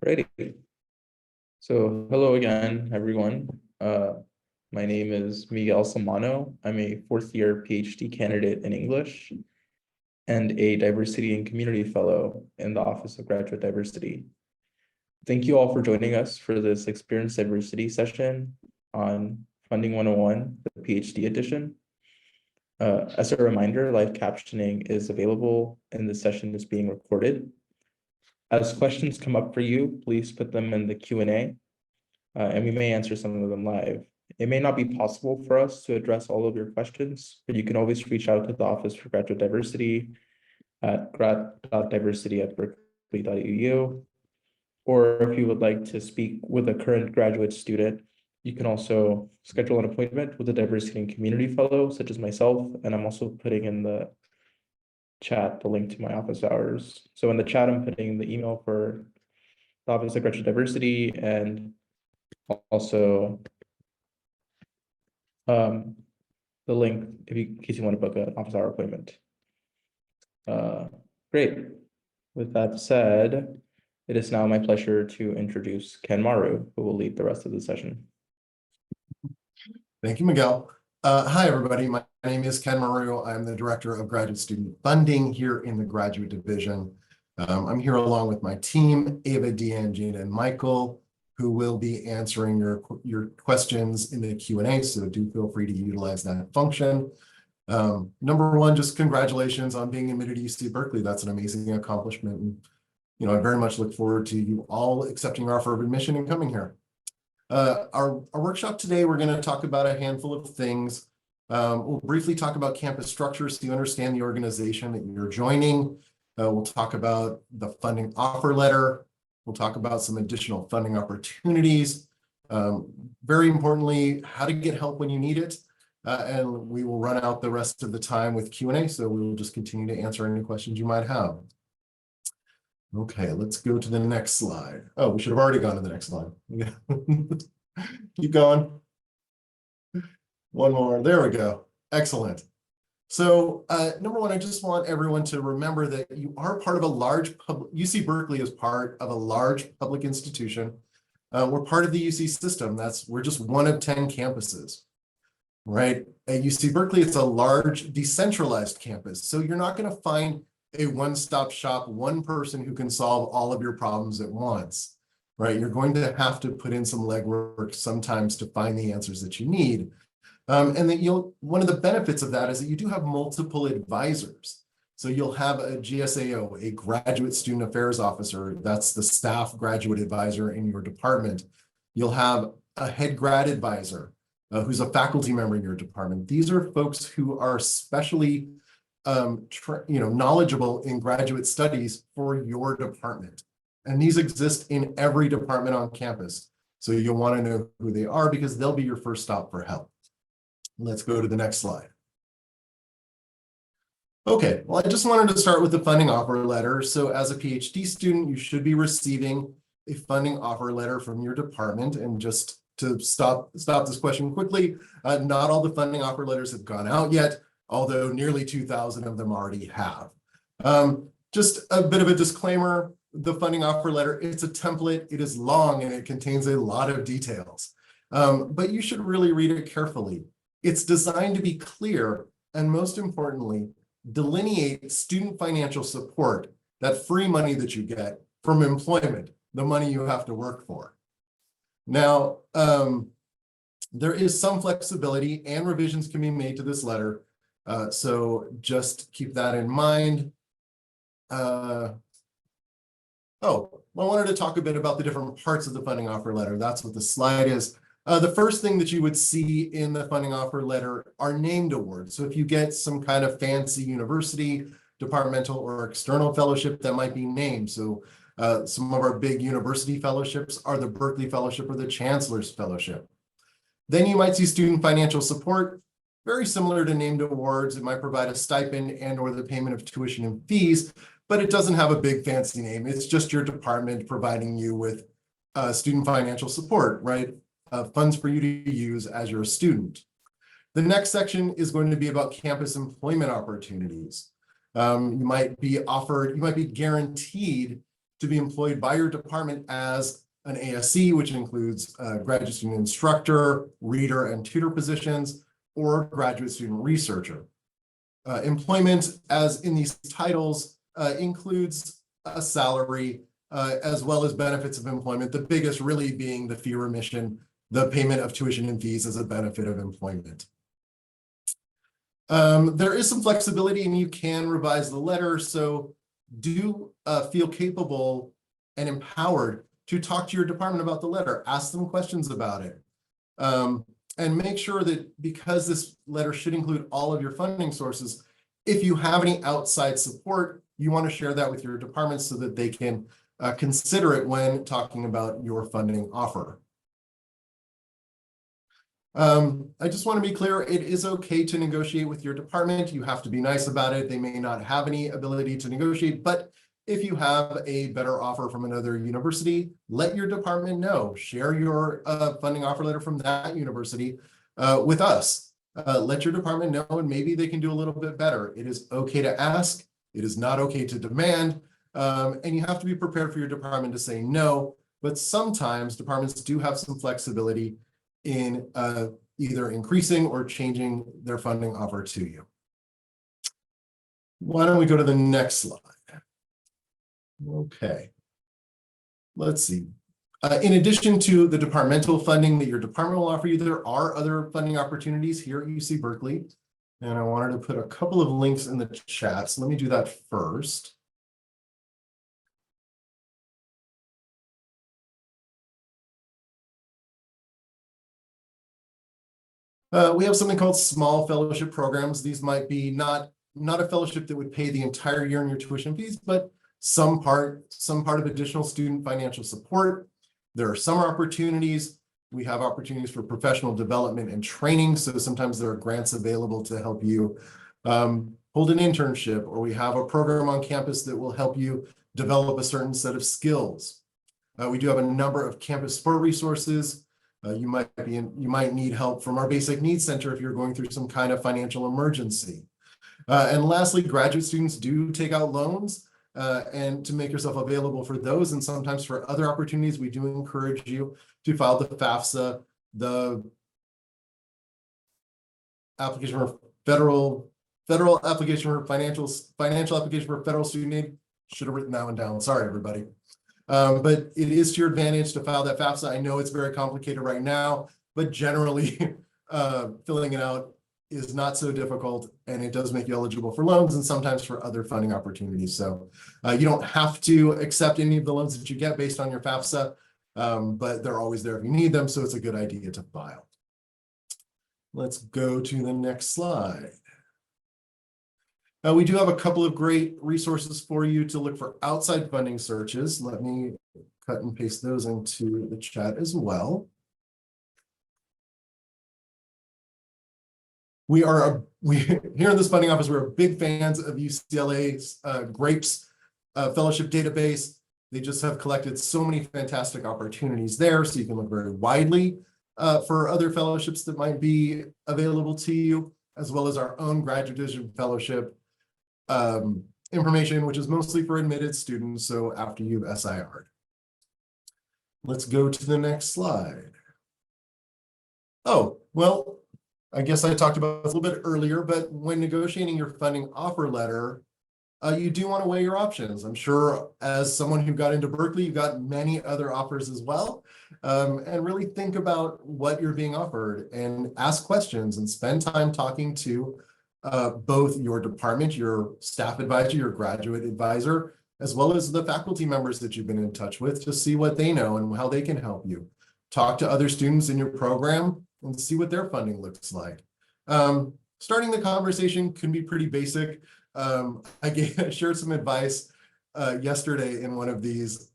Alrighty. So hello again, everyone. My name is Miguel Samano. I'm a fourth year PhD candidate in English and a Diversity and Community Fellow in the Office of Graduate Diversity. Thank you all for joining us for this Experience Diversity session on Funding 101, the PhD edition. As a reminder, live captioning is available and the session is being recorded. As questions come up for you, please put them in the Q&A. And we may answer some of them live. It may not be possible for us to address all of your questions, but you can always reach out to the Office for Graduate Diversity at grad.diversity@berkeley.edu. Or if you would like to speak with a current graduate student, you can also schedule an appointment with a Diversity and Community Fellow, such as myself, and I'm also putting in the chat the link to my office hours. So in the chat, I'm putting the email for the Office of Graduate Diversity and also the link in case you want to book an office hour appointment. Great. With that said, it is now my pleasure to introduce Ken Maru, who will lead the rest of the session. Thank you, Miguel. Hi, everybody. My name is Ken Maru. I'm the Director of Graduate Student Funding here in the Graduate Division. I'm here along with my team, Ava, Deanne, Gina, and Michael, who will be answering your questions in the Q&A, so do feel free to utilize that function. Number one, just congratulations on being admitted to UC Berkeley. That's an amazing accomplishment. And, I very much look forward to you all accepting our offer of admission and coming here. Our workshop today, we're going to talk about a handful of things. We'll briefly talk about campus structure so you understand the organization that you're joining. We'll talk about the funding offer letter. We'll talk about some additional funding opportunities. Very importantly, how to get help when you need it. And we will run out the rest of the time with Q&A, so we will just continue to answer any questions you might have. Okay, let's go to the next slide. Oh, we should have already gone to the next slide. Keep going. One more. There we go. Excellent. So number one, I just want everyone to remember that you are part of a large UC Berkeley is part of a large public institution. We're part of the UC system. We're just one of 10 campuses, right? At UC Berkeley, it's a large decentralized campus. So you're not going to find a one-stop shop, one person who can solve all of your problems at once, right? You're going to have to put in some legwork sometimes to find the answers that you need. And that one of the benefits of that is that you do have multiple advisors. So you'll have a GSAO, a graduate student affairs officer. That's the staff graduate advisor in your department. You'll have a head grad advisor who's a faculty member in your department. These are folks who are specially knowledgeable in graduate studies for your department. And these exist in every department on campus. So you'll want to know who they are because they'll be your first stop for help. Let's go to the next slide. Okay, well, I just wanted to start with the funding offer letter. So as a PhD student, you should be receiving a funding offer letter from your department. And just to stop this question quickly, not all the funding offer letters have gone out yet, although nearly 2,000 of them already have. Just a bit of a disclaimer, the funding offer letter, it's a template, it is long, and it contains a lot of details. But you should really read it carefully. It's designed to be clear, and most importantly, delineate student financial support, that free money that you get from employment, the money you have to work for. Now, there is some flexibility and revisions can be made to this letter. So just keep that in mind. I wanted to talk a bit about the different parts of the funding offer letter. That's what the slide is. The first thing that you would see in the funding offer letter are named awards. So if you get some kind of fancy university, departmental or external fellowship, that might be named. So some of our big university fellowships are the Berkeley Fellowship or the Chancellor's Fellowship. Then you might see student financial support. Very similar to named awards. It might provide a stipend and or the payment of tuition and fees, but it doesn't have a big fancy name. It's just your department providing you with student financial support, right? Funds for you to use as you're a student. The next section is going to be about campus employment opportunities. You might be guaranteed to be employed by your department as an ASC, which includes graduate student instructor, reader, and tutor positions, or graduate student researcher. Employment, as in these titles, includes a salary as well as benefits of employment, the biggest really being the fee remission, the payment of tuition and fees as a benefit of employment. There is some flexibility and you can revise the letter, so do feel capable and empowered to talk to your department about the letter, ask them questions about it. And make sure that, because this letter should include all of your funding sources, if you have any outside support, you want to share that with your department so that they can consider it when talking about your funding offer. I just want to be clear, it is okay to negotiate with your department. You have to be nice about it. They may not have any ability to negotiate, but if you have a better offer from another university, let your department know. Share your funding offer letter from that university with us. Let your department know, and maybe they can do a little bit better. It is okay to ask. It is not okay to demand. And you have to be prepared for your department to say no. But sometimes departments do have some flexibility in either increasing or changing their funding offer to you. Why don't we go to the next slide? Okay, let's see. In addition to the departmental funding that your department will offer you, there are other funding opportunities here at UC Berkeley. And I wanted to put a couple of links in the chat. So let me do that first. We have something called small fellowship programs. These might be not a fellowship that would pay the entire year in your tuition fees, but some part of additional student financial support. There are summer opportunities. We have opportunities for professional development and training. So sometimes there are grants available to help you hold an internship, or we have a program on campus that will help you develop a certain set of skills. We do have a number of campus support resources. You might need help from our Basic Needs Center if you're going through some kind of financial emergency. And lastly, graduate students do take out loans, and to make yourself available for those, and sometimes for other opportunities, we do encourage you to file the FAFSA, the application for federal application for financial application for federal student aid. Should have written that one down. Sorry, everybody. But it is to your advantage to file that FAFSA. I know it's very complicated right now, but generally filling it out is not so difficult, and it does make you eligible for loans and sometimes for other funding opportunities. So you don't have to accept any of the loans that you get based on your FAFSA, but they're always there if you need them. So it's a good idea to file. Let's go to the next slide. We do have a couple of great resources for you to look for outside funding searches. Let me cut and paste those into the chat as well. Here in this funding office, we're big fans of UCLA's GRAPES fellowship database. They just have collected so many fantastic opportunities there, so you can look very widely for other fellowships that might be available to you, as well as our own graduate division fellowship information, which is mostly for admitted students, so after you've SIR'd. Let's go to the next slide. Oh, well, I guess I talked about this a little bit earlier, but when negotiating your funding offer letter, you do want to weigh your options. I'm sure as someone who got into Berkeley, you got many other offers as well, and really think about what you're being offered and ask questions and spend time talking to both your department, your staff advisor, your graduate advisor, as well as the faculty members that you've been in touch with to see what they know and how they can help you. Talk to other students in your program and see what their funding looks like. Starting the conversation can be pretty basic. I shared some advice yesterday in one of these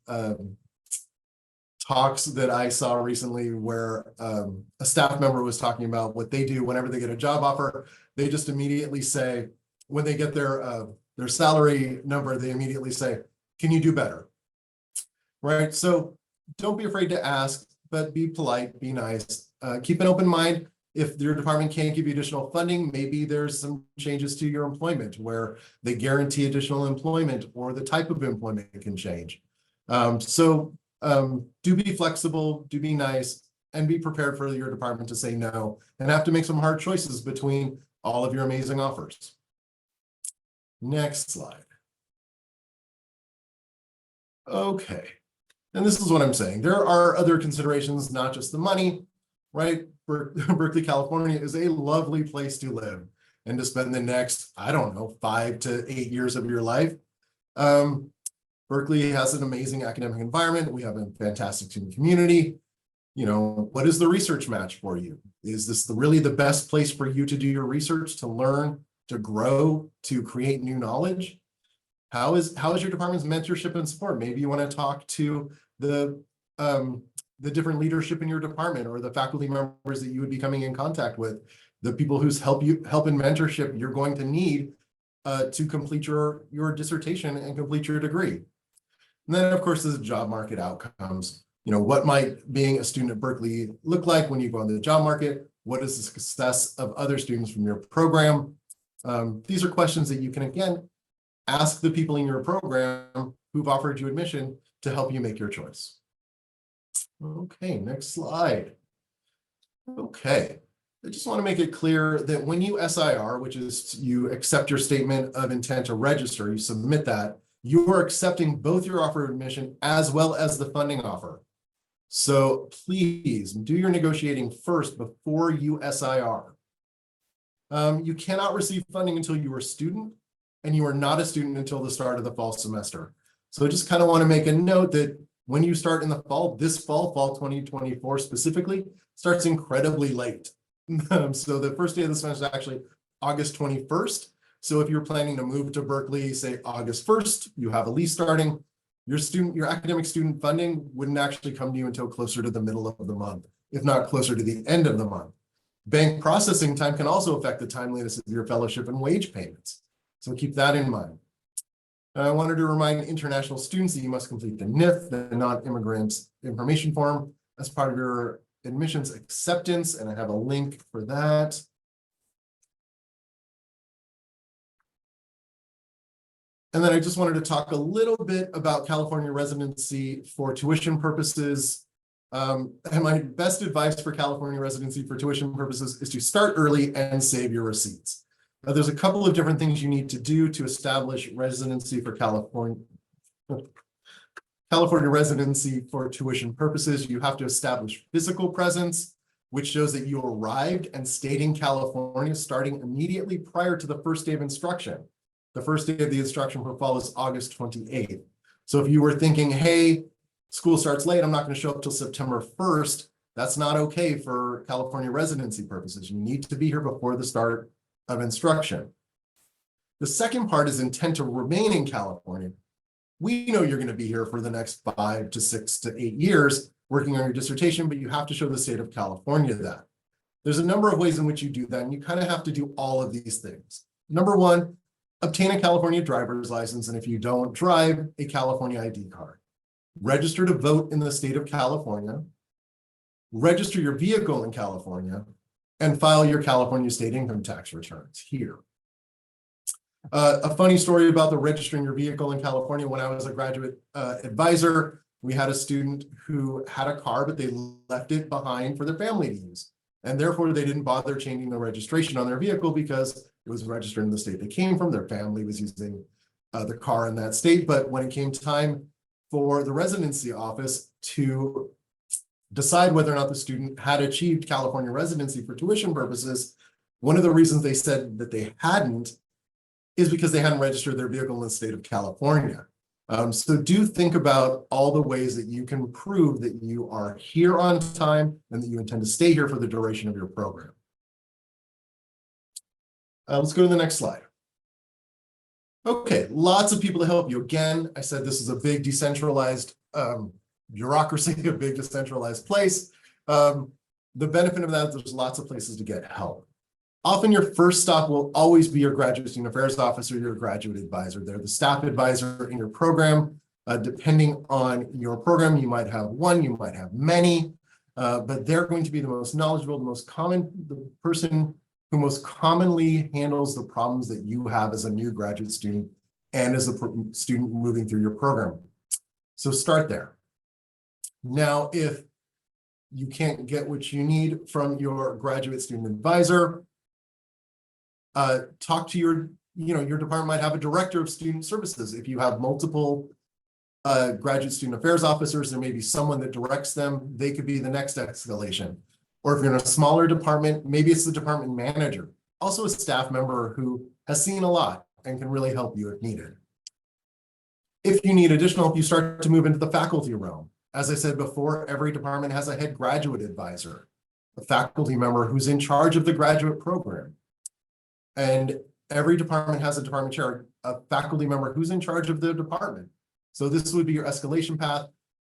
talks that I saw recently where a staff member was talking about what they do whenever they get a job offer. They just immediately say, when they get their salary number, they immediately say, "Can you do better?" Right? So don't be afraid to ask, but be polite, be nice. Keep an open mind. If your department can't give you additional funding, maybe there's some changes to your employment where they guarantee additional employment or the type of employment can change. Do be flexible, do be nice, and be prepared for your department to say no and have to make some hard choices between all of your amazing offers. Next slide. Okay, and this is what I'm saying. There are other considerations, not just the money, right? Berkeley, California is a lovely place to live and to spend the next, I don't know, 5 to 8 years of your life. Berkeley has an amazing academic environment. We have a fantastic student community. You know, what is the research match for you? Is this really the best place for you to do your research, to learn, to grow, to create new knowledge? How is your department's mentorship and support? Maybe you want to talk to the different leadership in your department or the faculty members that you would be coming in contact with, the people whose help and mentorship you're going to need to complete your dissertation and complete your degree. And then, of course, there's job market outcomes. You know, what might being a student at Berkeley look like when you go into the job market? What is the success of other students from your program? These are questions that you can, again, ask the people in your program who've offered you admission to help you make your choice. Okay, next slide. Okay, I just want to make it clear that when you SIR, which is you accept your statement of intent to register, you submit that, you are accepting both your offer of admission as well as the funding offer. So please do your negotiating first before you SIR. You cannot receive funding until you are a student, and you are not a student until the start of the fall semester. So I just kind of want to make a note that when you start in the fall, this fall 2024 specifically, starts incredibly late. So the first day of the semester is actually August 21st. So if you're planning to move to Berkeley, say August 1st, you have a lease starting, your academic student funding wouldn't actually come to you until closer to the middle of the month, if not closer to the end of the month. Bank processing time can also affect the timeliness of your fellowship and wage payments. So keep that in mind. I wanted to remind international students that you must complete the NIF, the non-immigrant information form, as part of your admissions acceptance, and I have a link for that. And then I just wanted to talk a little bit about California residency for tuition purposes. And my best advice for California residency for tuition purposes is to start early and save your receipts. There's a couple of different things you need to do to establish residency for California residency for tuition purposes. You have to establish physical presence, which shows that you arrived and stayed in California starting immediately prior to the first day of instruction. The first day of the instruction for fall is August 28th. So if you were thinking, hey, school starts late, I'm not going to show up till September 1st, that's not okay for California residency purposes. You need to be here before the start of instruction. The second part is intent to remain in California. We know you're going to be here for the next 5 to 6 to 8 years working on your dissertation, but you have to show the state of California that. There's a number of ways in which you do that, and you kind of have to do all of these things. Number one, obtain a California driver's license, and if you don't drive, a California ID card. Register to vote in the state of California. Register your vehicle in California, and file your California state income tax returns here. A funny story about the registering your vehicle in California. When I was a graduate advisor, we had a student who had a car, but they left it behind for their family to use. And therefore, they didn't bother changing the registration on their vehicle because it was registered in the state they came from. Their family was using the car in that state. But when it came time for the residency office to decide whether or not the student had achieved California residency for tuition purposes, one of the reasons they said that they hadn't is because they hadn't registered their vehicle in the state of California. So do think about all the ways that you can prove that you are here on time and that you intend to stay here for the duration of your program. Let's go to the next slide. Okay, lots of people to help you. Again, I said this is a big decentralized bureaucracy, a big decentralized place. The benefit of that is there's lots of places to get help. Often your first stop will always be your graduate student affairs officer, your graduate advisor. They're the staff advisor in your program. Depending on your program, you might have one, you might have many, but they're going to be the most knowledgeable, the person who most commonly handles the problems that you have as a new graduate student and as a student moving through your program. So start there. Now, if you can't get what you need from your graduate student advisor, talk to your department might have a director of student services. If you have multiple graduate student affairs officers, there may be someone that directs them. They could be the next escalation. Or if you're in a smaller department, maybe it's the department manager, also a staff member who has seen a lot and can really help you if needed. If you need additional help, you start to move into the faculty realm. As I said before, every department has a head graduate advisor, a faculty member who's in charge of the graduate program. And every department has a department chair, a faculty member who's in charge of the department. So this would be your escalation path.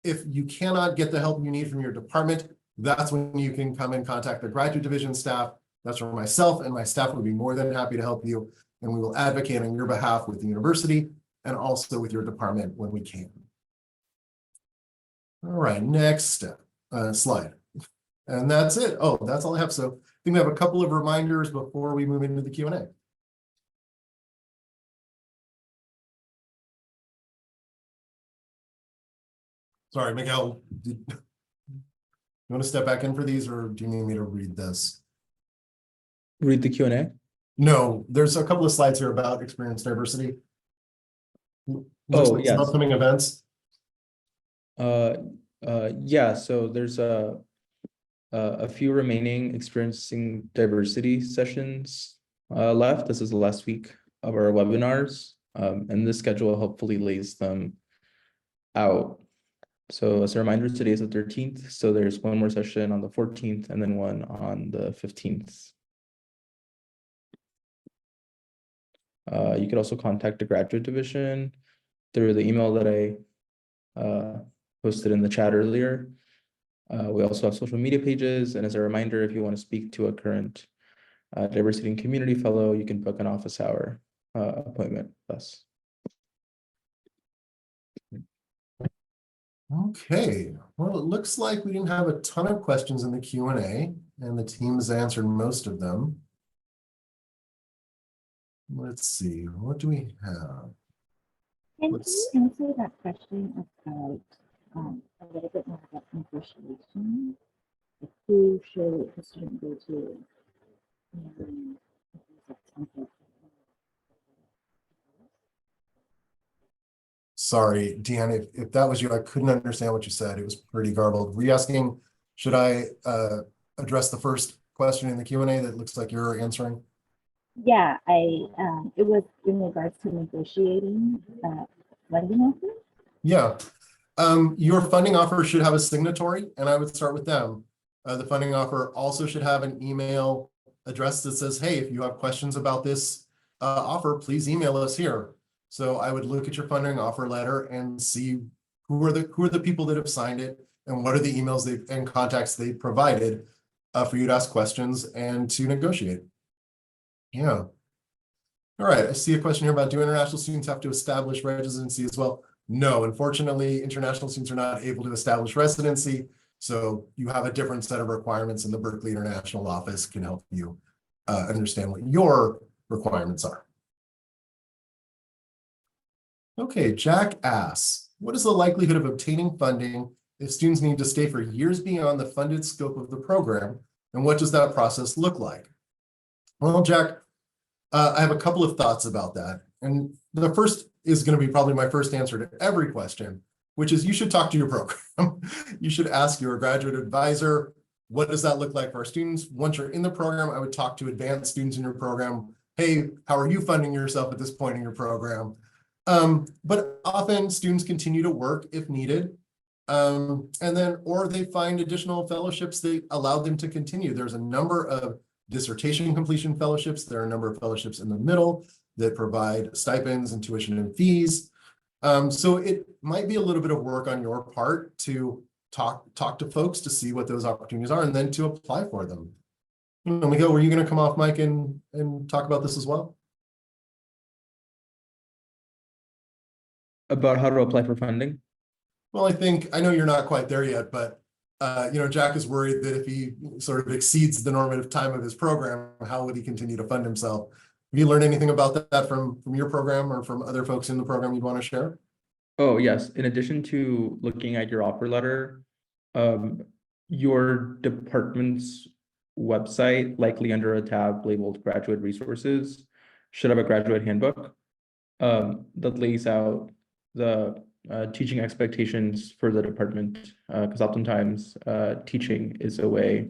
If you cannot get the help you need from your department, that's when you can come and contact the graduate division staff. That's where myself and my staff would be more than happy to help you. And we will advocate on your behalf with the university and also with your department when we can. All right, next slide. And that's it. Oh, that's all I have. So I think we have a couple of reminders before we move into the Q&A. Sorry, Miguel, you want to step back in for these, or do you need me to read this? Read the Q&A. No, there's a couple of slides here about experience diversity. Oh, yes. Upcoming events. Yeah, so there's a few remaining experiencing diversity sessions left. This is the last week of our webinars, and this schedule hopefully lays them out. So as a reminder, today is the 13th, so there's one more session on the 14th and then one on the 15th. You could also contact the graduate division through the email that I posted in the chat earlier. We also have social media pages, and as a reminder, if you want to speak to a current diversity and community fellow, you can book an office hour appointment with us. Okay, well, it looks like we didn't have a ton of questions in the Q&A, and the team has answered most of them. Let's see, what do we have? Can you answer that question about a little bit more about negotiation? Like who should the student go to? Sorry, Deanne, if that was you, I couldn't understand what you said. It was pretty garbled. Were you asking, should I address the first question in the Q&A that looks like you're answering? Yeah, it was in regards to negotiating funding offer. Yeah, your funding offer should have a signatory, and I would start with them. The funding offer also should have an email address that says, hey, if you have questions about this offer, please email us here. So I would look at your funding offer letter and see who are the people that have signed it and what are the emails and contacts they provided for you to ask questions and to negotiate. Yeah. All right, I see a question here about, do international students have to establish residency as well? No, unfortunately, international students are not able to establish residency. So you have a different set of requirements, and the Berkeley International Office can help you understand what your requirements are. Okay, Jack asks, what is the likelihood of obtaining funding if students need to stay for years beyond the funded scope of the program? And what does that process look like? Well, Jack, I have a couple of thoughts about that. And the first is going to be probably my first answer to every question, which is you should talk to your program. You should ask your graduate advisor, what does that look like for our students? Once you're in the program, I would talk to advanced students in your program. Hey, how are you funding yourself at this point in your program? But often students continue to work if needed. Or they find additional fellowships that allow them to continue. There's a number of dissertation completion fellowships. There are a number of fellowships in the middle that provide stipends and tuition and fees. So it might be a little bit of work on your part to talk to folks to see what those opportunities are and then to apply for them. Miguel, were you going to come off mic and talk about this as well? About how to apply for funding? Well, I know you're not quite there yet, but Jack is worried that if he sort of exceeds the normative time of his program, how would he continue to fund himself? Have you learned anything about that from your program or from other folks in the program you'd want to share? Oh, yes. In addition to looking at your offer letter, your department's website, likely under a tab labeled Graduate Resources, should have a graduate handbook that lays out the teaching expectations for the department, because oftentimes teaching is a way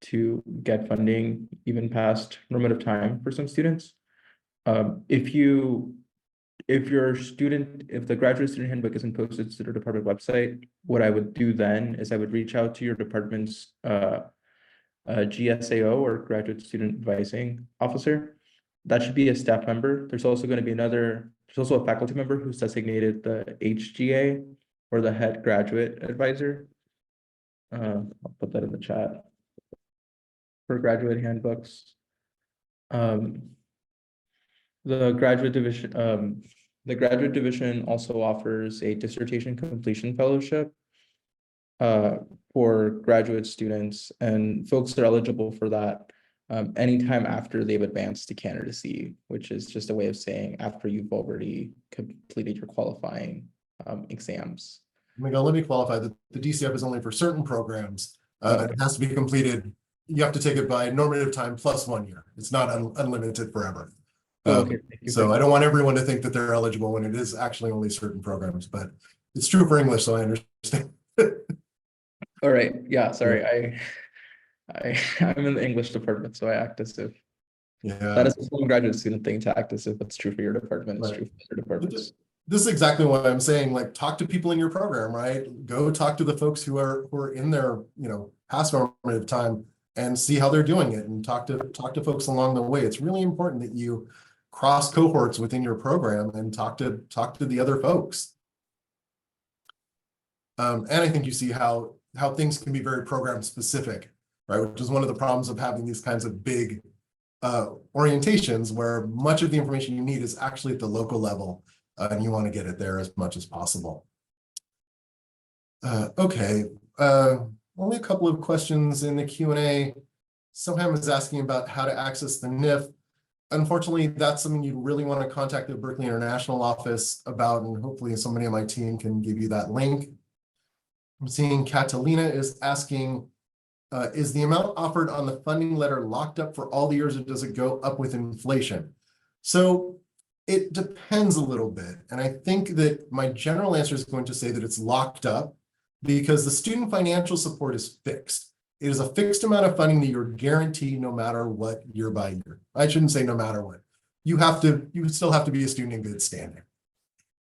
to get funding even past normative time for some students. If the graduate student handbook isn't posted to the department website, what I would do then is I would reach out to your department's GSAO, or graduate student advising officer. That should be a staff member. There's also a faculty member who's designated the HGA, or the head graduate advisor. I'll put that in the chat for graduate handbooks. The graduate division also offers a dissertation completion fellowship for graduate students, and folks are eligible for that anytime after they've advanced to candidacy, which is just a way of saying after you've already completed your qualifying exams. Miguel, let me qualify that the DCF is only for certain programs. It has to be completed. You have to take it by normative time plus 1 year. It's not unlimited forever. Okay, thank you. So I don't want everyone to think that they're eligible when it is actually only certain programs, but it's true for English, so I understand. All right, yeah, sorry, I'm in the English department, so I act as if Yeah. that is a graduate student thing to act as if it's true for your department, it's Right. true for other departments. This is exactly what I'm saying. Like, talk to people in your program, right? Go talk to the folks who are in their, past normative time and see how they're doing it, and talk to folks along the way. It's really important that you cross cohorts within your program and talk to the other folks. And I think you see how things can be very program specific, right? Which is one of the problems of having these kinds of big orientations, where much of the information you need is actually at the local level, and you want to get it there as much as possible. Okay, only a couple of questions in the Q&A. Soham is asking about how to access the NIF. Unfortunately, that's something you really want to contact the Berkeley International office about, and hopefully somebody on my team can give you that link. I'm seeing Catalina is asking, is the amount offered on the funding letter locked up for all the years, or does it go up with inflation? So it depends a little bit. And I think that my general answer is going to say that it's locked up because the student financial support is fixed. It is a fixed amount of funding that you're guaranteed no matter what, year by year. I shouldn't say no matter what. You still have to be a student in good standing.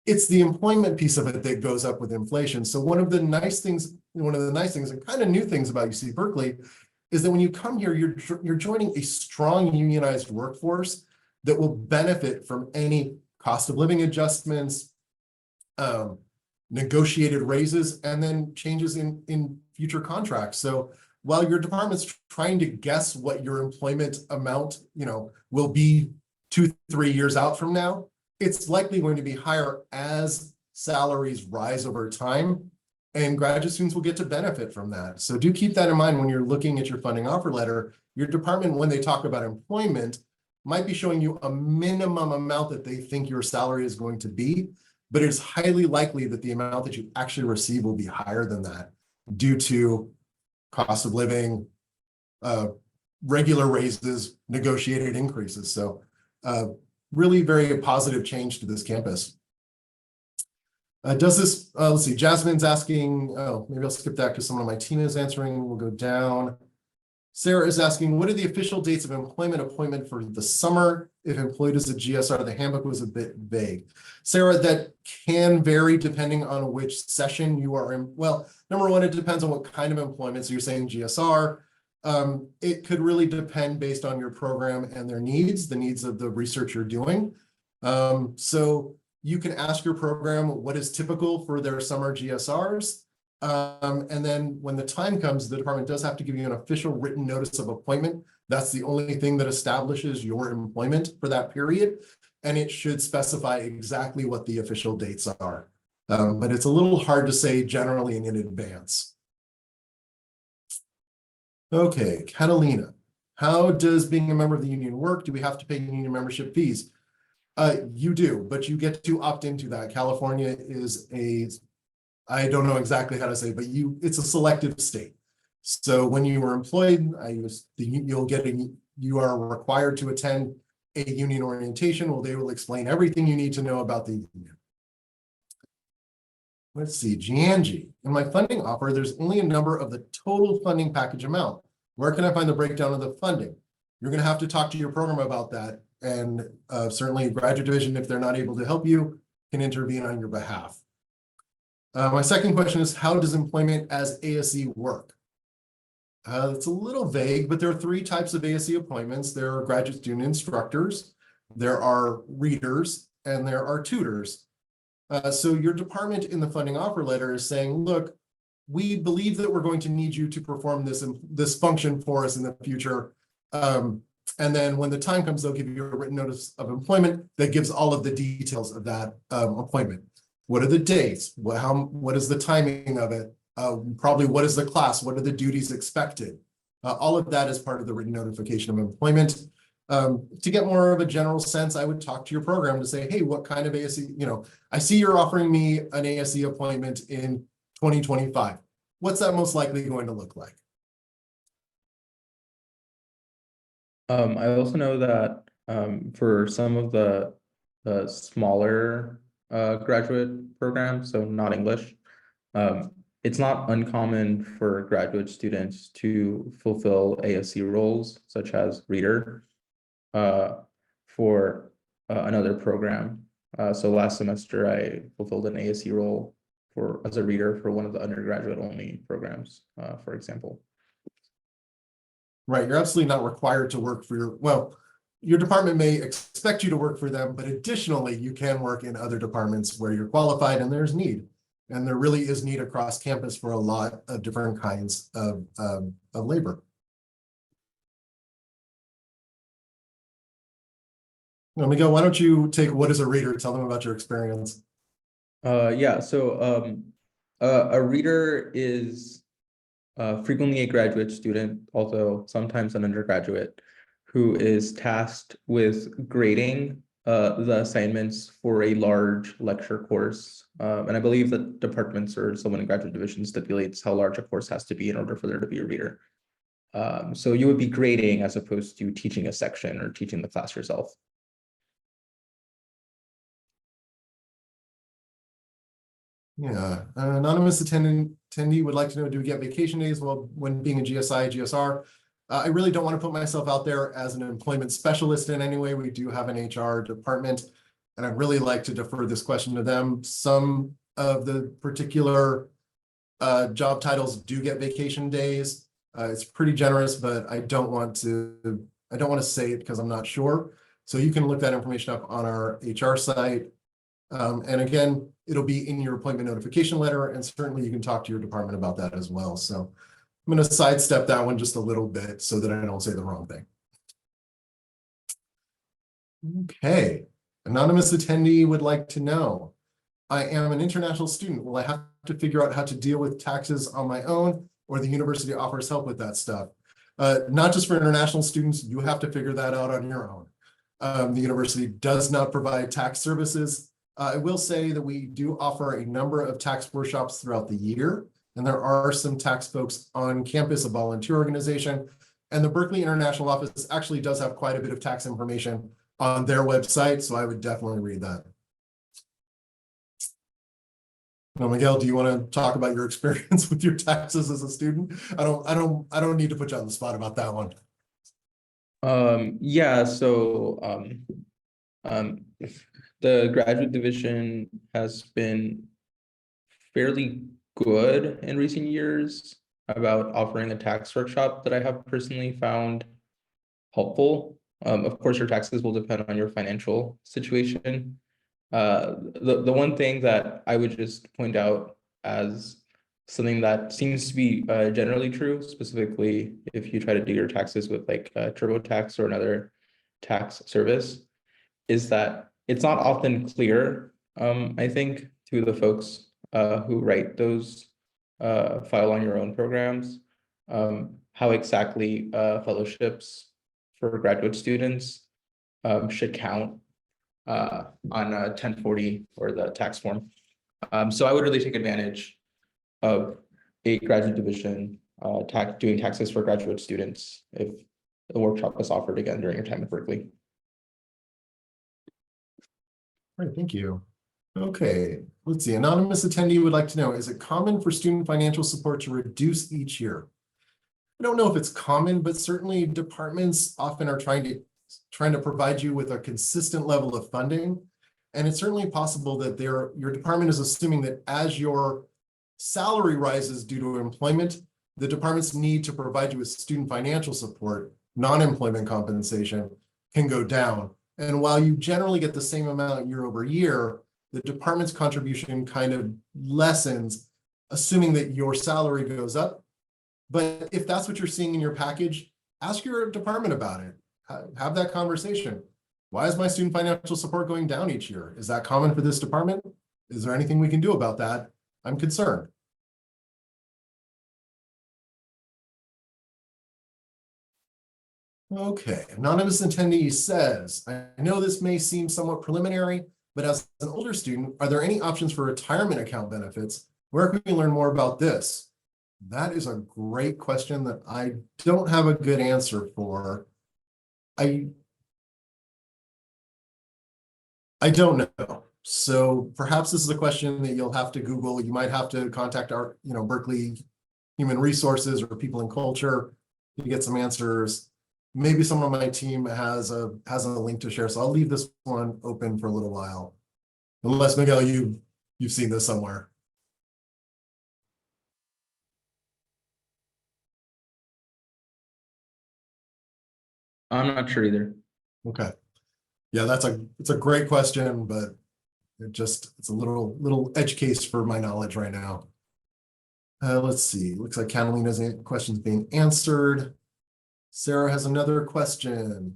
It's the employment piece of it that goes up with inflation. So one of the nice things and kind of new things about UC Berkeley is that when you come here, you're joining a strong unionized workforce that will benefit from any cost of living adjustments, negotiated raises, and then changes in future contracts. So while your department's trying to guess what your employment amount, will be 2-3 years out from now, it's likely going to be higher as salaries rise over time, and graduate students will get to benefit from that. So do keep that in mind when you're looking at your funding offer letter. Your department, when they talk about employment, might be showing you a minimum amount that they think your salary is going to be, but it's highly likely that the amount that you actually receive will be higher than that due to cost of living, regular raises, negotiated increases. So really very positive change to this campus. Let's see, Jasmine's asking, maybe I'll skip that because someone on my team is answering. We'll go down. Sarah is asking, what are the official dates of employment appointment for the summer? If employed as a GSR, the handbook was a bit vague. Sarah, that can vary depending on which session you are in. Well, number one, it depends on what kind of employment. So you're saying GSR. It could really depend based on your program and their needs, the needs of the research you're doing. So you can ask your program what is typical for their summer GSRs. And then when the time comes, the department does have to give you an official written notice of appointment. That's the only thing that establishes your employment for that period. And it should specify exactly what the official dates are. But it's a little hard to say generally in advance. Okay, Catalina, how does being a member of the union work? Do we have to pay union membership fees? You do, but you get to opt into that. California is I don't know exactly how to say, but it's a selective state. So when you were employed, you are required to attend a union orientation. Well, they will explain everything you need to know about the union. Let's see, Giangi. In my funding offer, there's only a number of the total funding package amount. Where can I find the breakdown of the funding? You're going to have to talk to your program about that. And certainly graduate division, if they're not able to help you, can intervene on your behalf. My second question is, how does employment as ASE work? It's a little vague, but there are 3 types of ASE appointments. There are graduate student instructors, there are readers, and there are tutors. So your department in the funding offer letter is saying, look, we believe that we're going to need you to perform this function for us in the future. And then when the time comes, they'll give you a written notice of employment that gives all of the details of that appointment. What are the dates? What is the timing of it? Probably what is the class? What are the duties expected? All of that is part of the written notification of employment. To get more of a general sense, I would talk to your program to say, hey, what kind of ASE, I see you're offering me an ASE appointment in 2025. What's that most likely going to look like? I also know that for some of the smaller graduate programs, so not English, it's not uncommon for graduate students to fulfill ASE roles, such as reader, for another program. So last semester, I fulfilled an ASE role as a reader for one of the undergraduate only programs, for example. Right, you're absolutely not required to work for your department may expect you to work for them, but additionally, you can work in other departments where you're qualified and there's need. And there really is need across campus for a lot of different kinds of labor. Now, Miguel, why don't you take what is a reader? Tell them about your experience. Yeah, so a reader is frequently a graduate student, although sometimes an undergraduate, who is tasked with grading the assignments for a large lecture course. And I believe that departments or someone in graduate division stipulates how large a course has to be in order for there to be a reader. So you would be grading as opposed to teaching a section or teaching the class yourself. Yeah, an anonymous attendee would like to know, do we get vacation days? Well, when being a GSI, GSR, I really don't want to put myself out there as an employment specialist in any way. We do have an HR department, and I'd really like to defer this question to them. Some of the particular job titles do get vacation days. It's pretty generous, but I don't want to say it because I'm not sure. So you can look that information up on our HR site. And again, it'll be in your appointment notification letter, and certainly you can talk to your department about that as well. So I'm going to sidestep that one just a little bit so that I don't say the wrong thing. Okay, anonymous attendee would like to know, I am an international student. Will I have to figure out how to deal with taxes on my own, or the university offers help with that stuff? Not just for international students, you have to figure that out on your own. The university does not provide tax services. I will say that we do offer a number of tax workshops throughout the year, and there are some tax folks on campus, a volunteer organization, and the Berkeley International Office actually does have quite a bit of tax information on their website, so I would definitely read that. Now, Miguel, do you want to talk about your experience with your taxes as a student? I don't need to put you on the spot about that one. Yeah, so the graduate division has been fairly good in recent years about offering a tax workshop that I have personally found helpful. Of course, your taxes will depend on your financial situation. The one thing that I would just point out as something that seems to be generally true, specifically if you try to do your taxes with like TurboTax or another tax service, is that it's not often clear, I think, to the folks who write those file on your own programs, how exactly fellowships for graduate students should count on a 1040 or the tax form. So I would really take advantage of a graduate division, doing taxes for graduate students if the workshop is offered again during your time at Berkeley. All right, thank you. Okay, let's see. Anonymous attendee would like to know, is it common for student financial support to reduce each year? I don't know if it's common, but certainly departments often are trying to provide you with a consistent level of funding. And it's certainly possible that your department is assuming that as your salary rises due to employment, the department's need to provide you with student financial support, non-employment compensation, can go down. And while you generally get the same amount year over year, the department's contribution kind of lessens, assuming that your salary goes up. But if that's what you're seeing in your package, ask your department about it. Have that conversation. Why is my student financial support going down each year? Is that common for this department? Is there anything we can do about that? I'm concerned. Okay, anonymous attendee says, I know this may seem somewhat preliminary, but as an older student, are there any options for retirement account benefits? Where can we learn more about this? That is a great question that I don't have a good answer for. I don't know. So perhaps this is a question that you'll have to Google. You might have to contact our, Berkeley Human Resources or People in Culture to get some answers. Maybe someone on my team has a link to share. So I'll leave this one open for a little while. Unless, Miguel, you've seen this somewhere. I'm not sure either. Okay. Yeah, it's a great question, but it's a little edge case for my knowledge right now. Let's see. Looks like Catalina's question's being answered. Sarah has another question.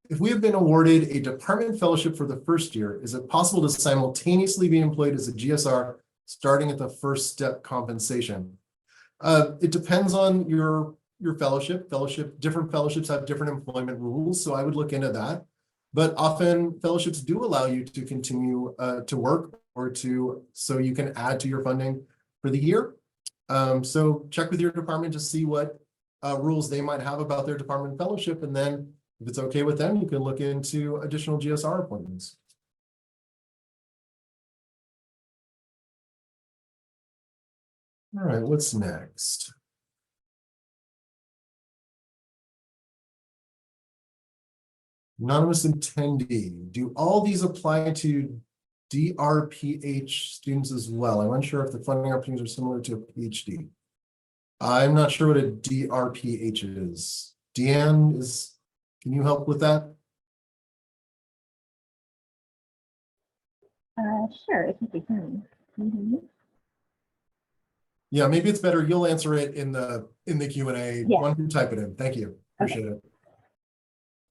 If we have been awarded a department fellowship for the first year, is it possible to simultaneously be employed as a GSR starting at the first step compensation? It depends on your fellowship. Different fellowships have different employment rules, so I would look into that. But often fellowships do allow you to continue to work or so you can add to your funding for the year. So check with your department to see what rules they might have about their department fellowship. And then if it's okay with them, you can look into additional GSR appointments. All right, what's next? Anonymous attendee, do all these apply to DRPH students as well? I'm unsure if the funding opportunities are similar to a PhD. I'm not sure what a DRPH is. Deanne, can you help with that? Sure, if you can hear me. Yeah, maybe it's better. You'll answer it in the Q&A. Yeah. Why don't you type it in? Thank you. Appreciate it.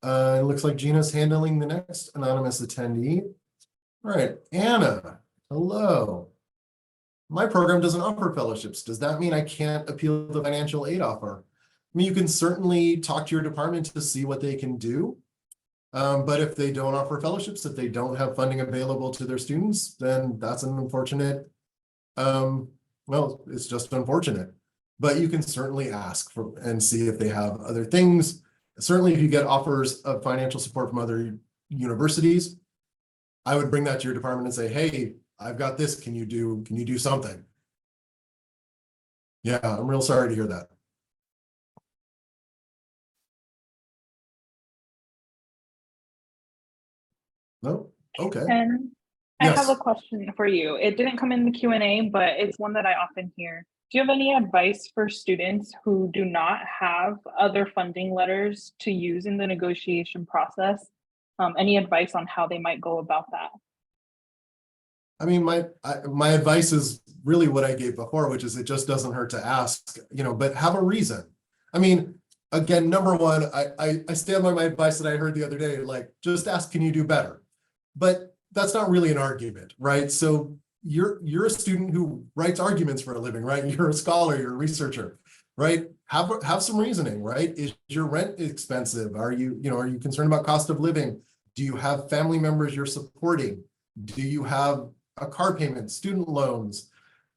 It looks like Gina's handling the next anonymous attendee. All right, Anna, hello. My program doesn't offer fellowships. Does that mean I can't appeal the financial aid offer? I mean, you can certainly talk to your department to see what they can do. But if they don't offer fellowships, if they don't have funding available to their students, then that's an unfortunate, well, it's just unfortunate. But you can certainly ask for and see if they have other things. Certainly, if you get offers of financial support from other universities, I would bring that to your department and say, hey, I've got this. Can you do something? Yeah, I'm real sorry to hear that. No? Okay. And Yes. I have a question for you. It didn't come in the Q&A, but it's one that I often hear. Do you have any advice for students who do not have other funding letters to use in the negotiation process? Any advice on how they might go about that? I mean, my advice is really what I gave before, which is it just doesn't hurt to ask, but have a reason. I mean, again, number one, I stand by my advice that I heard the other day, like just ask, can you do better? But that's not really an argument, right? So you're a student who writes arguments for a living, right? You're a scholar, you're a researcher, right? Have some reasoning, right? Is your rent expensive? Are you concerned about cost of living? Do you have family members you're supporting? Do you have a car payment, student loans,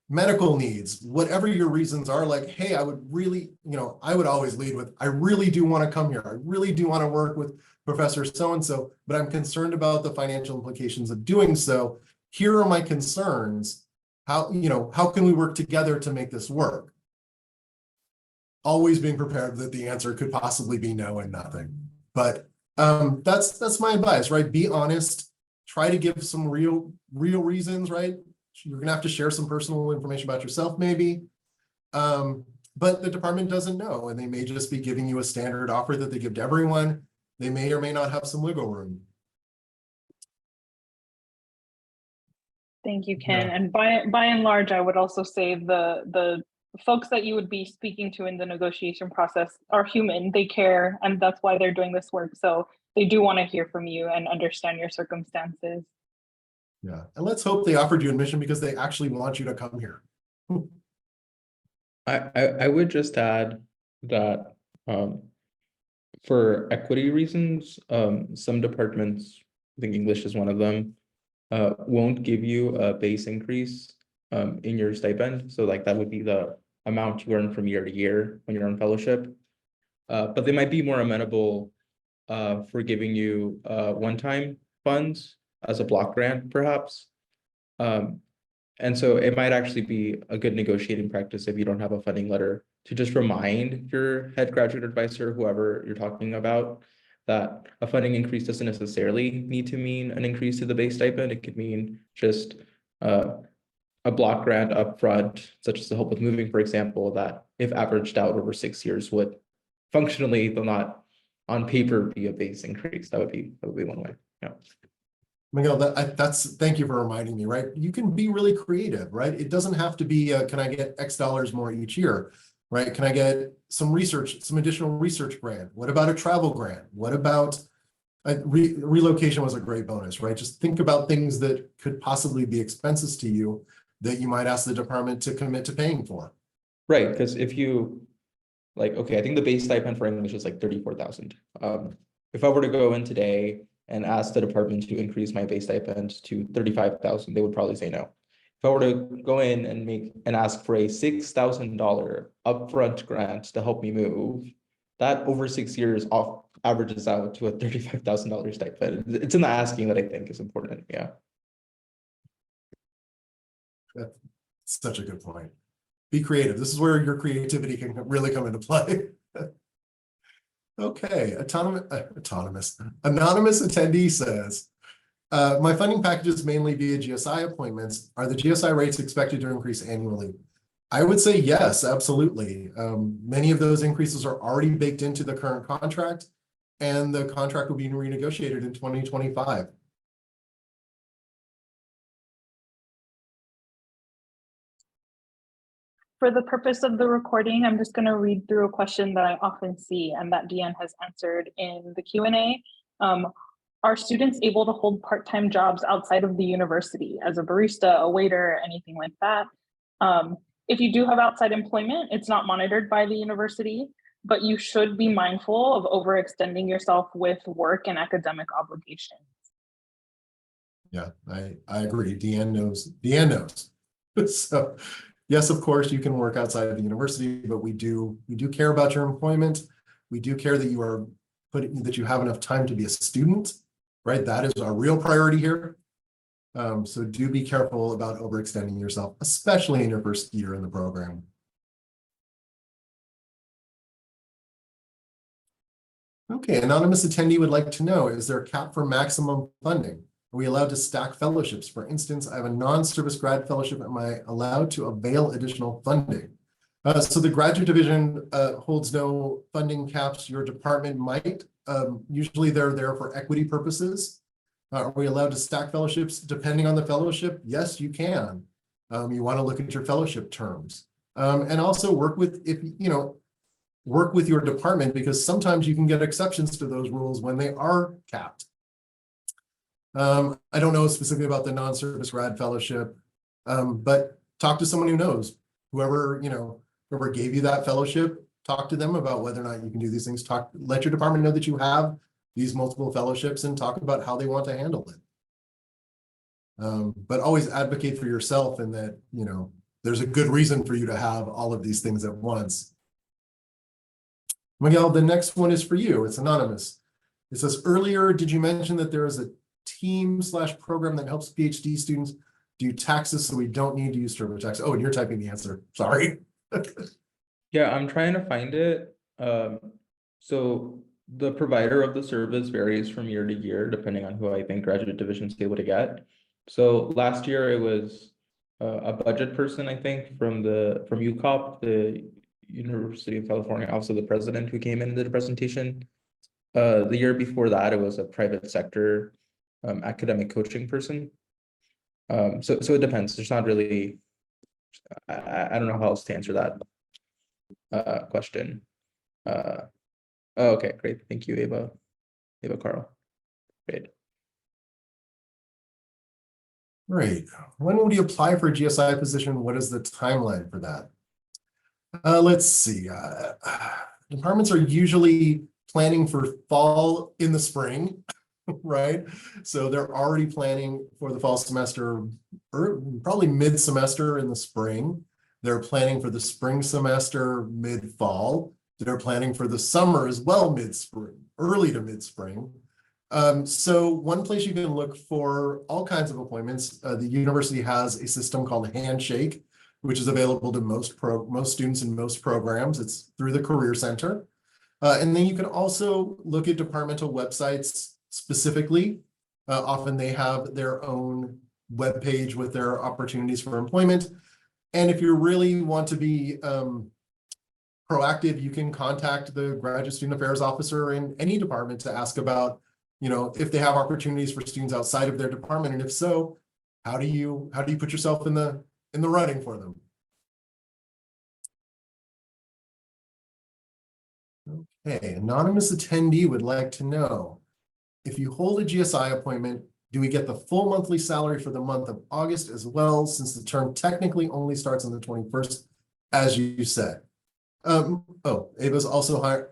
medical needs, whatever your reasons are? Like, hey, I would really, I would always lead with, I really do want to come here. I really do want to work with Professor so-and-so, but I'm concerned about the financial implications of doing so. Here are my concerns. How can we work together to make this work? Always being prepared that the answer could possibly be no and nothing. But that's my advice, right? Be honest. Try to give some real reasons, right? You're gonna have to share some personal information about yourself, maybe. But the department doesn't know, and they may just be giving you a standard offer that they give to everyone. They may or may not have some wiggle room. Thank you, Ken. Yeah. And by and large, I would also say the folks that you would be speaking to in the negotiation process are human. They care, and that's why they're doing this work. So they do want to hear from you and understand your circumstances. Yeah, and let's hope they offered you admission because they actually want you to come here. I would just add that for equity reasons, some departments, I think English is one of them, won't give you a base increase in your stipend. So like that would be the amount you earn from year to year when you're on fellowship. But they might be more amenable for giving you one-time funds as a block grant, perhaps. And so it might actually be a good negotiating practice if you don't have a funding letter to just remind your head graduate advisor, whoever you're talking about, that a funding increase doesn't necessarily need to mean an increase to the base stipend. It could mean just a block grant upfront, such as the help with moving, for example, that if averaged out over 6 years would functionally, though not on paper, be a base increase. That would be one way. Yeah. Miguel, thank you for reminding me, right? You can be really creative, right? It doesn't have to be, can I get X dollars more each year, right? Can I get some additional research grant? What about a travel grant? What about relocation was a great bonus, right? Just think about things that could possibly be expenses to you that you might ask the department to commit to paying for. Right, because if you, like, okay, I think the base stipend for English is like 34,000. If I were to go in today and ask the department to increase my base stipend to 35,000, they would probably say no. If I were to go in and ask for a $6,000 upfront grant to help me move, that over 6 years averages out to a $35,000 stipend. It's in the asking that I think is important. Yeah. That's such a good point. Be creative. This is where your creativity can really come into play. Okay, anonymous attendee says, my funding package is mainly via GSI appointments. Are the GSI rates expected to increase annually? I would say yes, absolutely. Many of those increases are already baked into the current contract, and the contract will be renegotiated in 2025. For the purpose of the recording, I'm just going to read through a question that I often see and that Deanne has answered in the Q&A. Are students able to hold part-time jobs outside of the university as a barista, a waiter, anything like that? If you do have outside employment, it's not monitored by the university, but you should be mindful of overextending yourself with work and academic obligations. Yeah, I agree. Deanne knows. So yes, of course, you can work outside of the university, but we do care about your employment. We do care that you have enough time to be a student, right? That is our real priority here. So do be careful about overextending yourself, especially in your first year in the program. Okay, anonymous attendee would like to know, is there a cap for maximum funding? Are we allowed to stack fellowships? For instance, I have a non-service grad fellowship. Am I allowed to avail additional funding? So the graduate division holds no funding caps. Your department might. Usually they're there for equity purposes. Are we allowed to stack fellowships depending on the fellowship? Yes, you can. You want to look at your fellowship terms. And also work with your department, because sometimes you can get exceptions to those rules when they are capped. I don't know specifically about the non-service grad fellowship, but talk to someone who knows. Whoever gave you that fellowship, talk to them about whether or not you can do these things. Let your department know that you have these multiple fellowships and talk about how they want to handle it. But always advocate for yourself, and that, you know, there's a good reason for you to have all of these things at once. Miguel, the next one is for you. It's anonymous. It says, earlier, did you mention that there is a team/program that helps PhD students do taxes so we don't need to use TurboTax? Oh, and you're typing the answer. Sorry. Yeah, I'm trying to find it. So the provider of the service varies from year to year, depending on who I think graduate division is able to get. So last year it was a budget person, I think, from UCOP, the University of California, also the president, who came in and did a presentation. The year before that, it was a private sector academic coaching person. So it depends. There's not really, I don't know how else to answer that question. Oh, okay, great. Thank you, Ava Carl. Great. Great. When would you apply for a GSI position? What is the timeline for that? Let's see. Departments are usually planning for fall in the spring, right? So they're already planning for the fall semester, or probably mid-semester in the spring. They're planning for the spring semester mid-fall. They're planning for the summer as well, mid-spring, early to mid-spring. So one place you can look for all kinds of appointments, the university has a system called Handshake, which is available to most students in most programs. It's through the Career Center. And then you can also look at departmental websites specifically. Often they have their own webpage with their opportunities for employment. And if you really want to be proactive, you can contact the graduate student affairs officer in any department to ask about, you know, if they have opportunities for students outside of their department, and if so, how do you put yourself in the running for them? Okay, anonymous attendee would like to know, if you hold a GSI appointment, do we get the full monthly salary for the month of August as well, since the term technically only starts on the 21st, as you said? Oh, Ava's also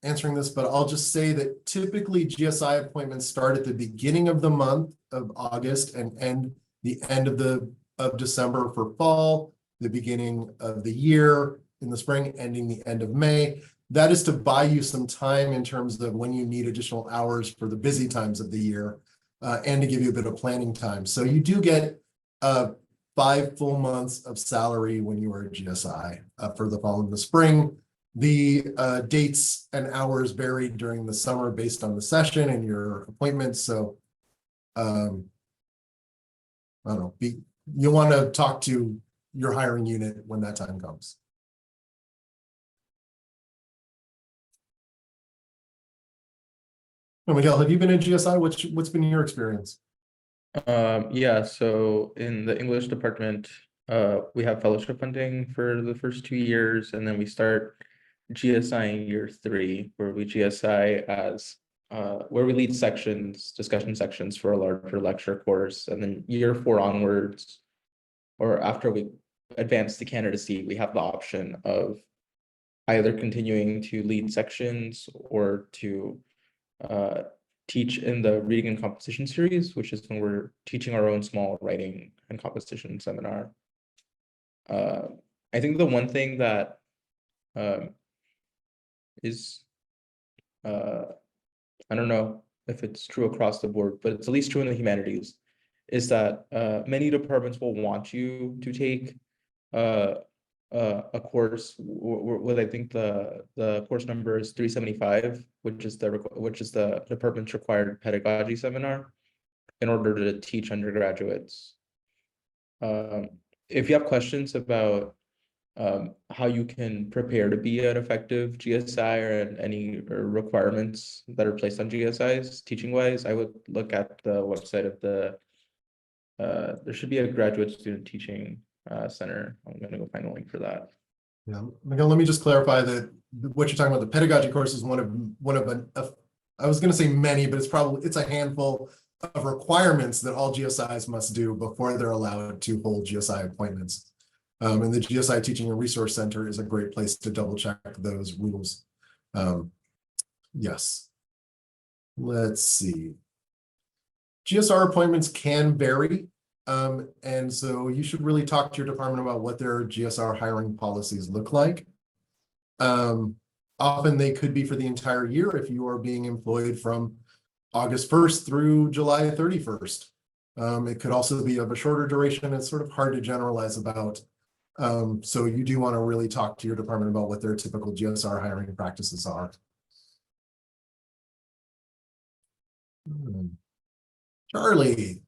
answering this, but I'll just say that typically GSI appointments start at the beginning of the month of August and end the end of December for fall, the beginning of the year in the spring, ending the end of May. That is to buy you some time in terms of when you need additional hours for the busy times of the year, and to give you a bit of planning time. So you do get 5 full months of salary when you are a GSI for the fall and the spring. The dates and hours vary during the summer based on the session and your appointments. So I don't know, you'll want to talk to your hiring unit when that time comes. Oh, Miguel, have you been in GSI? What's been your experience? Yeah, so in the English department, we have fellowship funding for the first 2 years, and then we start GSI in year 3, where we GSI as where we lead sections, discussion sections for a larger lecture course, and then year 4 onwards, or after we advance to candidacy, we have the option of either continuing to lead sections or to teach in the reading and composition series, which is when we're teaching our own small writing and composition seminar. I think the one thing that is, I don't know if it's true across the board, but it's at least true in the humanities, is that many departments will want you to take a course with, I think the course number is 375, which is the department's required pedagogy seminar in order to teach undergraduates. If you have questions about how you can prepare to be an effective GSI or any requirements that are placed on GSIs teaching wise, I would look at the website of the there should be a graduate student teaching center. I'm going to go find a link for that. Yeah, Miguel, let me just clarify that what you're talking about, the pedagogy course is one of I was going to say many, but it's a handful of requirements that all GSIs must do before they're allowed to hold GSI appointments. And the GSI Teaching and Resource Center is a great place to double check those rules. Yes. Let's see. GSR appointments can vary. And so you should really talk to your department about what their GSR hiring policies look like. Often they could be for the entire year if you are being employed from August 1st through July 31st. It could also be of a shorter duration. It's sort of hard to generalize about. So you do want to really talk to your department about what their typical GSR hiring practices are. Charlie,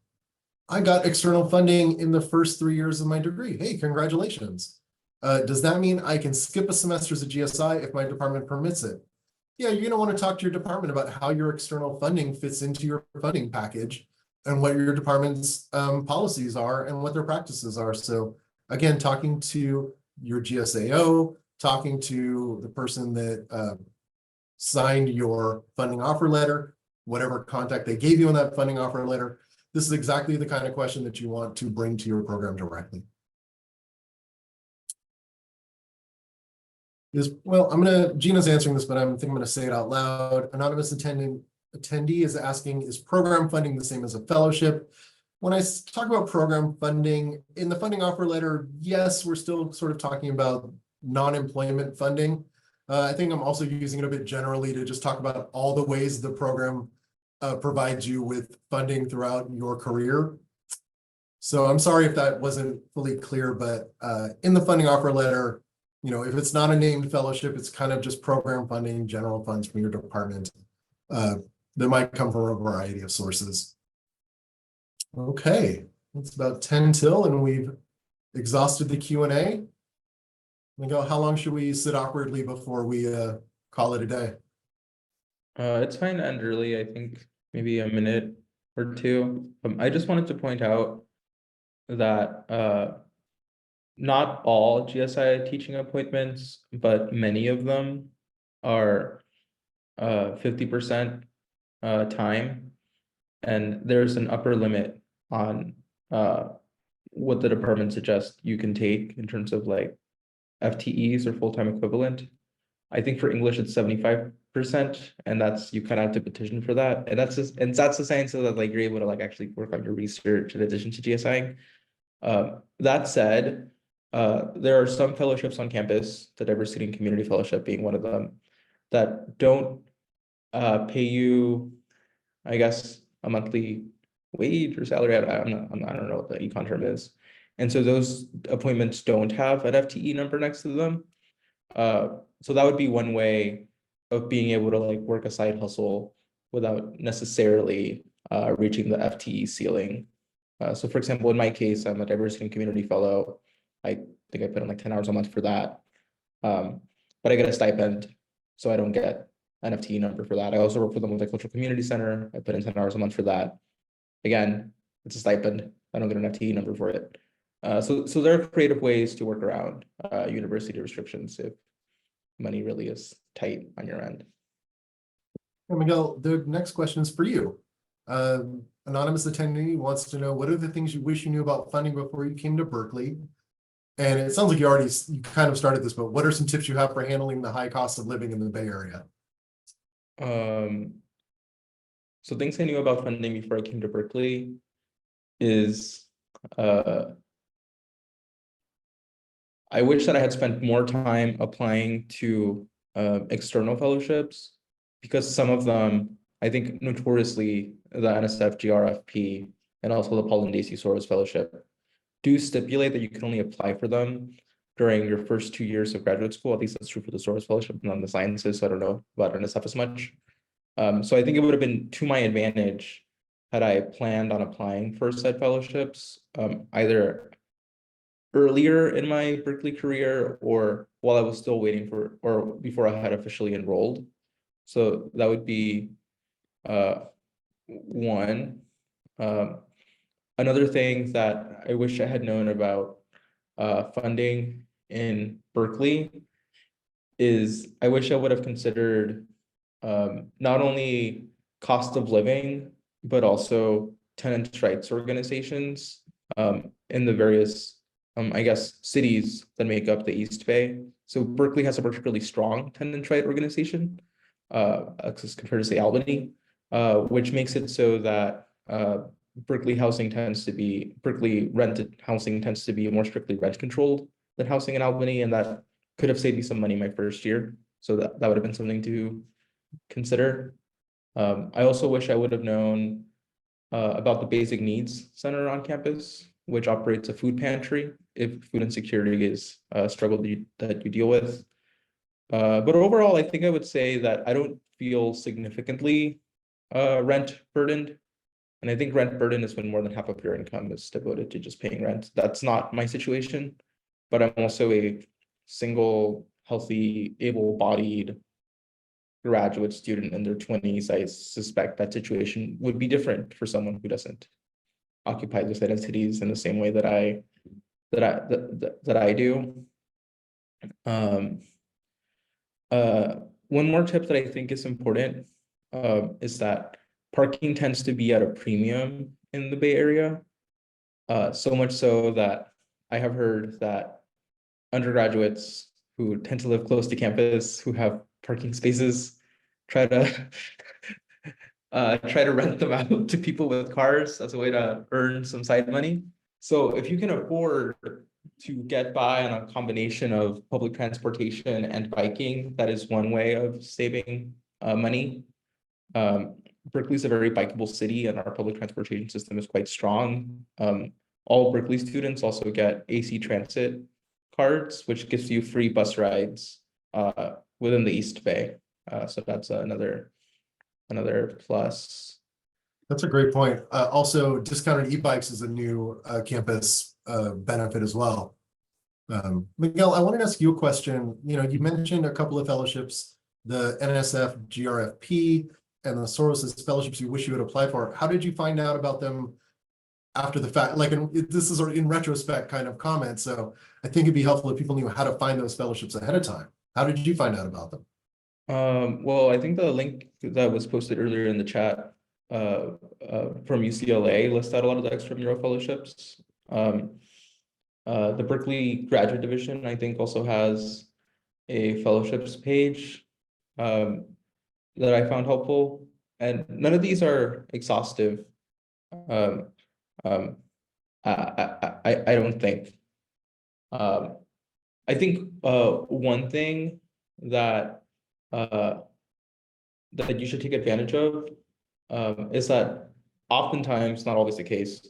I got external funding in the first 3 years of my degree. Hey, congratulations. Does that mean I can skip a semester's of GSI if my department permits it? Yeah, you're going to want to talk to your department about how your external funding fits into your funding package and what your department's policies are and what their practices are. So again, talking to your GSAO, talking to the person that signed your funding offer letter, whatever contact they gave you on that funding offer letter. This is exactly the kind of question that you want to bring to your program directly. Well, Gina's answering this, but I think I'm gonna say it out loud. Anonymous attendee is asking, is program funding the same as a fellowship? When I talk about program funding, in the funding offer letter, yes, we're still sort of talking about non-employment funding. I think I'm also using it a bit generally to just talk about all the ways the program provides you with funding throughout your career. So I'm sorry if that wasn't fully clear, but in the funding offer letter, you know, if it's not a named fellowship, it's kind of just program funding, general funds from your department. That might come from a variety of sources. Okay, it's about 10 till and we've exhausted the Q&A. How long should we sit awkwardly before we call it a day? It's fine to end early, I think maybe a minute or two. I just wanted to point out that not all GSI teaching appointments, but many of them are 50% time, and there's an upper limit on what the department suggests you can take in terms of like FTEs or full-time equivalent. I think for English it's 75%, and that's, you kind of have to petition for that, and that's the science so that like you're able to like actually work on your research in addition to GSI. That said, there are some fellowships on campus, the Diversity and Community Fellowship being one of them, that don't pay you, I guess, a monthly wage or salary. I don't know what the econ term is. And so those appointments don't have an FTE number next to them. So that would be one way of being able to like work a side hustle without necessarily reaching the FTE ceiling. So for example, in my case, I'm a diversity and community fellow. I think I put in like 10 hours a month for that. But I get a stipend, so I don't get an FTE number for that. I also work for the Multicultural Community Center. I put in 10 hours a month for that. Again, it's a stipend. I don't get an FTE number for it. So there are creative ways to work around university restrictions if money really is tight on your end. And Miguel, the next question is for you. Anonymous attendee wants to know, what are the things you wish you knew about funding before you came to Berkeley? And it sounds like you kind of started this, but what are some tips you have for handling the high cost of living in the Bay Area? So things I knew about funding before I came to Berkeley is I wish that I had spent more time applying to external fellowships, because some of them, I think notoriously, the NSF GRFP and also the Paul and Daisy Soros Fellowship do stipulate that you can only apply for them during your first 2 years of graduate school. At least that's true for the Soros Fellowship and on the sciences, so I don't know about NSF as much. So I think it would have been to my advantage had I planned on applying for said fellowships, either earlier in my Berkeley career or while I was still waiting for, or before I had officially enrolled. So that would be one. Another thing that I wish I had known about funding in Berkeley is I wish I would have considered not only cost of living, but also tenants' rights organizations in the various, I guess, cities that make up the East Bay. So Berkeley has a particularly strong tenants' right organization as compared to, say, Albany. which makes it so that Berkeley rented housing tends to be more strictly rent controlled than housing in Albany, and that could have saved me some money my first year. So that would have been something to consider. I also wish I would have known about the Basic Needs Center on campus, which operates a food pantry if food insecurity is a struggle that you deal with. But overall, I think I would say that I don't feel significantly rent burdened. And I think rent burden is when more than half of your income is devoted to just paying rent. That's not my situation, but I'm also a single, healthy, able-bodied graduate student in their 20s. I suspect that situation would be different for someone who doesn't occupy those identities in the same way that I do. One more tip that I think is important is that parking tends to be at a premium in the Bay Area. So much so that I have heard that undergraduates who tend to live close to campus, who have parking spaces, try to rent them out to people with cars as a way to earn some side money. So if you can afford to get by on a combination of public transportation and biking, that is one way of saving money. Berkeley's a very bikeable city, and our public transportation system is quite strong. All Berkeley students also get AC Transit cards, which gives you free bus rides within the East Bay. So that's another plus. That's a great point. Also, discounted e-bikes is a new campus benefit as well. Miguel, I wanted to ask you a question. You mentioned a couple of fellowships, the NSF GRFP and the Soros's fellowships you wish you had applied for. How did you find out about them after the fact? Like, this is in retrospect kind of comment. So I think it'd be helpful if people knew how to find those fellowships ahead of time. How did you find out about them? Well, I think the link that was posted earlier in the chat from UCLA lists out a lot of the extramural fellowships. The Berkeley Graduate Division, I think, also has a fellowships page that I found helpful, and none of these are exhaustive. I don't think. I think one thing that that you should take advantage of is that oftentimes, not always the case,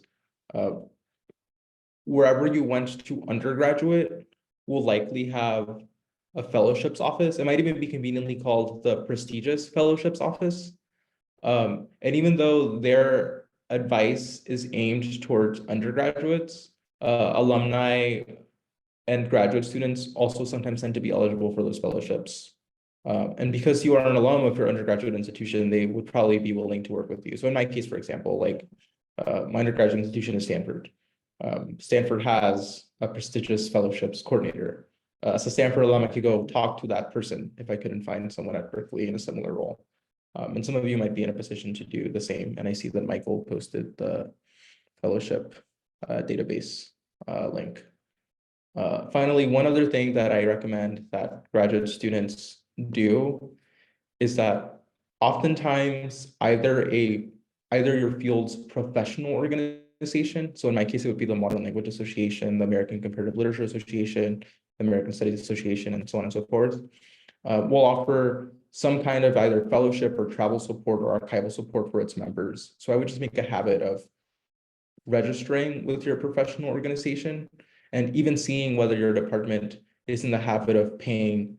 wherever you went to undergraduate will likely have a fellowships office. It might even be conveniently called the prestigious fellowships office. And even though their advice is aimed towards undergraduates, alumni and graduate students also sometimes tend to be eligible for those fellowships. And because you are an alum of your undergraduate institution, they would probably be willing to work with you. So in my case, for example, like my undergraduate institution is Stanford. Stanford has a prestigious fellowships coordinator. As a Stanford alum, I could go talk to that person if I couldn't find someone at Berkeley in a similar role. And some of you might be in a position to do the same. And I see that Michael posted the fellowship database link. Finally, one other thing that I recommend that graduate students do is that oftentimes either your field's professional organization, so in my case, it would be the Modern Language Association, the American Comparative Literature Association, the American Studies Association, and so on and so forth, will offer some kind of either fellowship or travel support or archival support for its members. So I would just make a habit of registering with your professional organization and even seeing whether your department is in the habit of paying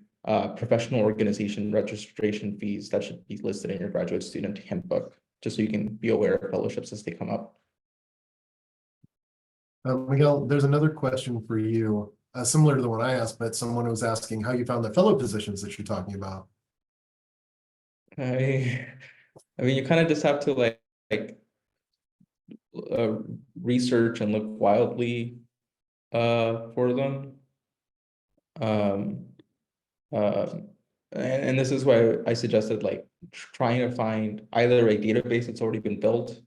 professional organization registration fees that should be listed in your graduate student handbook, just so you can be aware of fellowships as they come up. Miguel, there's another question for you, similar to the one I asked, but someone was asking how you found the fellow positions that you're talking about. I mean, you kind of just have to like research and look wildly for them. And this is why I suggested like trying to find either a database that's already been built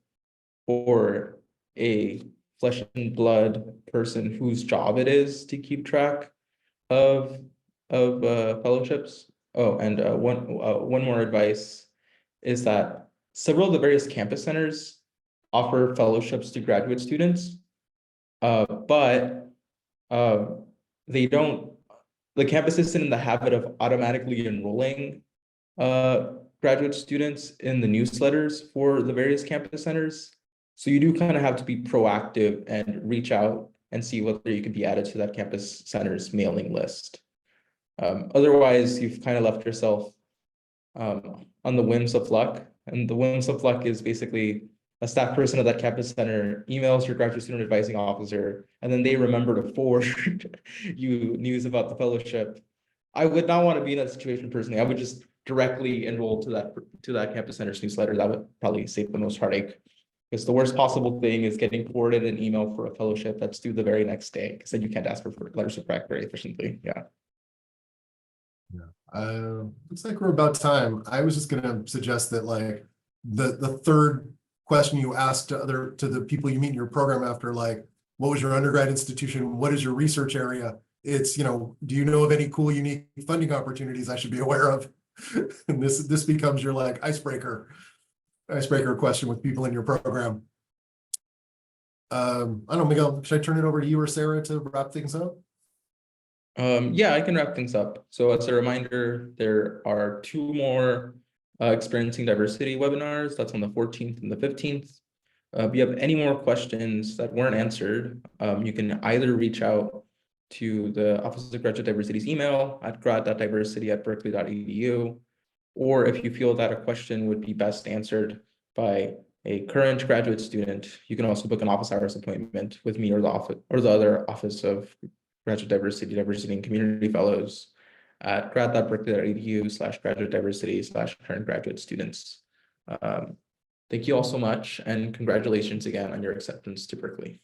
or a flesh and blood person whose job it is to keep track of fellowships. Oh, and one more advice is that several of the various campus centers offer fellowships to graduate students. But they don't, the campus isn't in the habit of automatically enrolling graduate students in the newsletters for the various campus centers. So you do kind of have to be proactive and reach out and see whether you can be added to that campus center's mailing list. Otherwise, you've kind of left yourself on the whims of luck. And the whims of luck is basically a staff person at that campus center emails your graduate student advising officer, and then they remember to forward you news about the fellowship. I would not want to be in that situation personally. I would just directly enroll to that campus center's newsletter. That would probably save the most heartache. Because the worst possible thing is getting forwarded an email for a fellowship that's due the very next day, because then you can't ask for letters of credit very efficiently. Yeah. Looks like we're about time. I was just gonna suggest that like the third question you ask to the people you meet in your program after, like, what was your undergrad institution? What is your research area? It's, you know, do you know of any cool, unique funding opportunities I should be aware of? And this becomes your like icebreaker question with people in your program. I don't know, Miguel, should I turn it over to you or Sarah to wrap things up? Yeah, I can wrap things up. So as a reminder, there are 2 more experiencing diversity webinars. That's on the 14th and the 15th. If you have any more questions that weren't answered, you can either reach out to the Office of Graduate Diversity's email at grad.diversity@berkeley.edu, or if you feel that a question would be best answered by a current graduate student, you can also book an office hours appointment with me or the office or the other Office of Graduate Diversity and Community Fellows at grad.berkeley.edu/graduate diversity/current graduate students. Thank you all so much, and congratulations again on your acceptance to Berkeley.